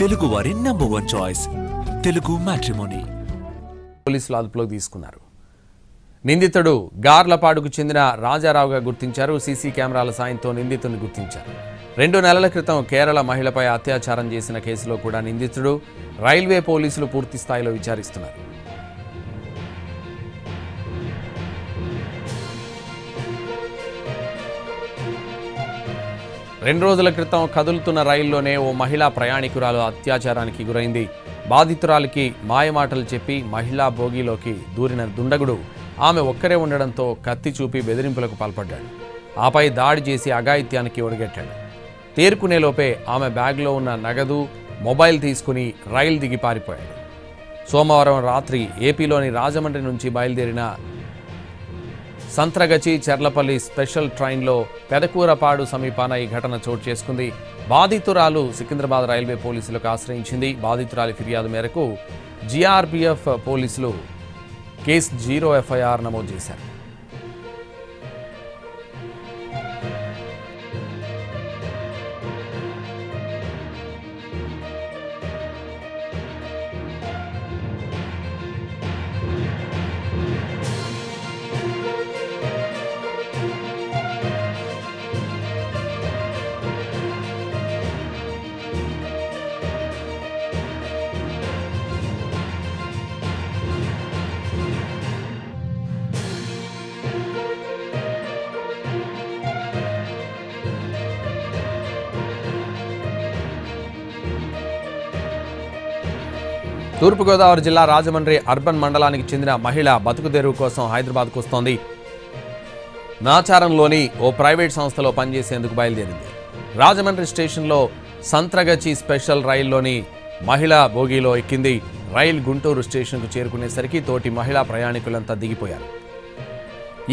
తెలుగు వారి number 1 choice Telugu matrimony. పోలీసులు అదుపులోకి తీసుకున్నారు. నిందితుడు గార్లపాడుకు చెందిన రాజారావుగా గుర్తించారు. సీసీ కెమెరాల సాయంతో నిందితుడిని గుర్తించారు. 2 నెలల క్రితం కేరళ మహిళపై అత్యాచారం చేసిన కేసులో కూడా నిందితుడు. రైల్వే పోలీసులు పూర్తి స్థాయిలో విచారిస్తున్నారు. రెండు రోజుల క్రితం కదులుతున్న రైల్లోనే ఓ మహిళా ప్రయాణికురాలు అత్యాచారానికి గురైంది. బాధితురాలికి మాయమాటలు చెప్పి మహిళా బోగీలోకి దూరిన దుండగుడు ఆమె ఒక్కరే ఉండడంతో కత్తి చూపి బెదిరింపులకు పాల్పడ్డాడు. ఆపై దాడి చేసి అఘాయిత్యానికి ఒడిగట్టాడు. తేరుకునేలోపే ఆమె బ్యాగ్లో ఉన్న నగదు, మొబైల్ తీసుకుని రైలు దిగి పారిపోయాడు. సోమవారం రాత్రి ఏపీలోని రాజమండ్రి నుంచి బయలుదేరిన సంత్రగచి చెర్లపల్లి స్పెషల్ ట్రైన్లో పెదకూరపాడు సమీపాన ఈ ఘటన చోటు చేసుకుంది. బాధితురాలు సికింద్రాబాద్ రైల్వే పోలీసులకు ఆశ్రయించింది. బాధితురాలి ఫిర్యాదు మేరకు జీఆర్పీఎఫ్ పోలీసులు కేసు 0 FIR నమోదు చేశారు. తూర్పుగోదావరి జిల్లా రాజమండ్రి అర్బన్ మండలానికి చెందిన మహిళ బతుకుదెరువు కోసం హైదరాబాద్కు వస్తోంది. నాచారంలోని ఓ ప్రైవేట్ సంస్థలో పనిచేసేందుకు బయలుదేరింది. రాజమండ్రి స్టేషన్లో సంత్రగచి స్పెషల్ రైల్లోని మహిళా బోగీలో ఎక్కింది. రైలు గుంటూరు స్టేషన్కు చేరుకునేసరికి తోటి మహిళా ప్రయాణికులంతా దిగిపోయారు.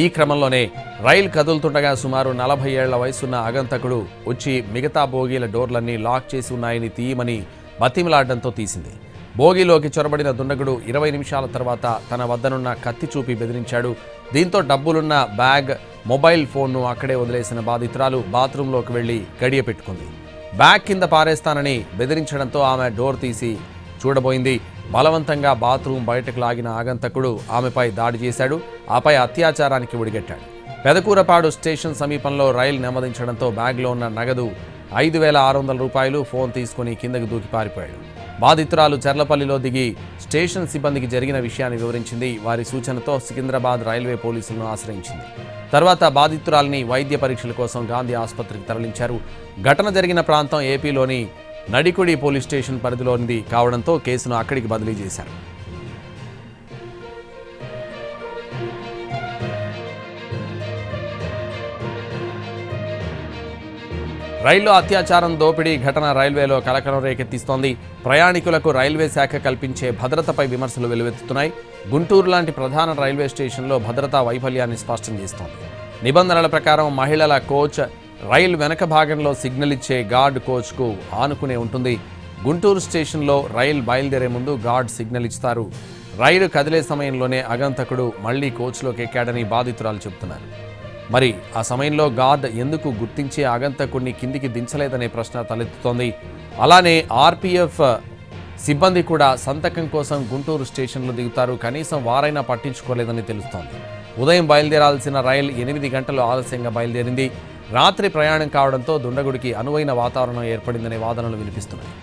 ఈ క్రమంలోనే రైలు కదులుతుండగా సుమారు 40 ఏళ్ల వయసున్న ఆగంతకుడు వచ్చి మిగతా బోగీల డోర్లన్నీ లాక్ చేసి ఉన్నాయని తీయమని బతిమిలాడడంతో తీసింది. బోగీలోకి చొరబడిన దుండగుడు 20 నిమిషాల తర్వాత తన వద్దనున్న కత్తి చూపి బెదిరించాడు. దీంతో డబ్బులున్న బ్యాగ్, మొబైల్ ఫోన్ను అక్కడే వదిలేసిన బాధితురాలు బాత్రూంలోకి వెళ్లి గడియ పెట్టుకుంది. బ్యాగ్ కింద పారేస్తానని బెదిరించడంతో ఆమె డోర్ తీసి చూడబోయింది. బలవంతంగా బాత్రూం బయటకు లాగిన ఆగంతకుడు ఆమెపై దాడి చేశాడు. ఆపై అత్యాచారానికి ఒడిగట్టాడు. పెదకూరపాడు స్టేషన్ సమీపంలో రైలు నెమ్మదించడంతో బ్యాగ్లో ఉన్న నగదు 5,600 రూపాయలు, ఫోన్ తీసుకుని కిందకు దూకి పారిపోయాడు. బాధితురాలు చెర్లపల్లిలో దిగి స్టేషన్ సిబ్బందికి జరిగిన విషయాన్ని వివరించింది. వారి సూచనతో సికింద్రాబాద్ రైల్వే పోలీసులను ఆశ్రయించింది. తర్వాత బాధితురాలిని వైద్య పరీక్షల కోసం గాంధీ ఆసుపత్రికి తరలించారు. ఘటన జరిగిన ప్రాంతం ఏపీలోని నడికుడి పోలీస్ స్టేషన్ పరిధిలోనిది కావడంతో కేసును అక్కడికి బదిలీ చేశారు. రైల్లో అత్యాచారం, దోపిడీ ఘటన రైల్వేలో కలకలం రేకెత్తిస్తోంది. ప్రయాణికులకు రైల్వే శాఖ కల్పించే భద్రతపై విమర్శలు వెల్లువెత్తుతున్నాయి. గుంటూరు లాంటి ప్రధాన రైల్వే స్టేషన్లో భద్రతా వైఫల్యాన్ని స్పష్టం చేస్తోంది. నిబంధనల ప్రకారం మహిళల కోచ్ రైలు వెనక భాగంలో సిగ్నల్ ఇచ్చే గార్డ్ కోచ్కు ఆనుకునే ఉంటుంది. గుంటూరు స్టేషన్లో రైలు బయలుదేరే ముందు గార్డ్ సిగ్నల్ ఇస్తారు. రైలు కదిలే సమయంలోనే ఆగంతకుడు మళ్లీ కోచ్లోకి ఎక్కాడని బాధితురాలు చెబుతున్నారు. మరి ఆ సమయంలో గార్డ్ ఎందుకు గుర్తించే ఆగంతకుడిని కిందికి దించలేదనే ప్రశ్న తలెత్తుతోంది. అలానే ఆర్పీఎఫ్ సిబ్బంది కూడా సంతకం కోసం గుంటూరు స్టేషన్లో దిగుతారు. కనీసం వారైనా పట్టించుకోలేదని తెలుస్తోంది. ఉదయం బయలుదేరాల్సిన రైలు 8 గంటలు ఆలస్యంగా బయలుదేరింది. రాత్రి ప్రయాణం కావడంతో దుండగుడికి అనువైన వాతావరణం ఏర్పడిందనే వాదనలు వినిపిస్తున్నాయి.